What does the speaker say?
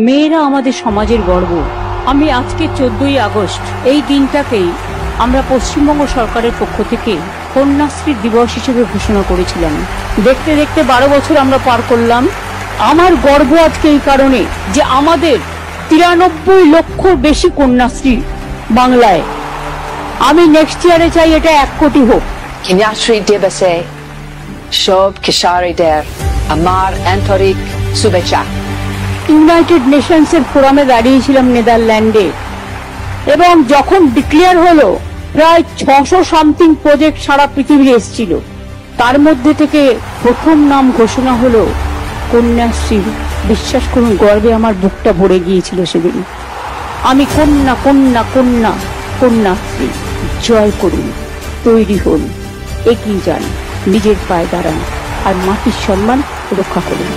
মেয়েরা আমাদের সমাজের গর্ব। আমি আজকে 14ই আগস্ট এই দিনটাকেই আমরা পশ্চিমবঙ্গ সরকারের পক্ষ থেকে কন্যাশ্রী দিবস হিসেবে ঘোষণা করেছিলাম। দেখতে দেখতে 12 বছর আমরা পার করলাম। আমার গর্ব আজকে এই কারণে যে আমাদের 93 লক্ষ বেশি কন্যাশ্রী বাংলায়। আমি নেক্সট ইয়ারে চাই এটা 1 কোটি হোক। কন্যাশ্রী দিবসে সব কিশোরীদের আমার আন্তরিক শুভেচ্ছা। ইউনাইটেড নেশনস এর ফোরামে দাঁড়িয়েছিলাম নেদারল্যান্ডে, এবং যখন ডিক্লেয়ার হলো প্রায় 600 সামথিং প্রজেক্ট সারা পৃথিবী এসেছিল, তার মধ্যে থেকে প্রথম নাম ঘোষণা হলো কন্যাশ্রী। বিশ্বাস করুন, গর্বে আমার বুকটা ভরে গিয়েছিল সেদিন। আমি কন্যা কন্যা কন্যা কন্যাশ্রী। জয় করুন, তৈরি হন, এগিয়ে যান, নিজের পায়ে দাঁড়ান আর মাটির সম্মান রক্ষা করুন।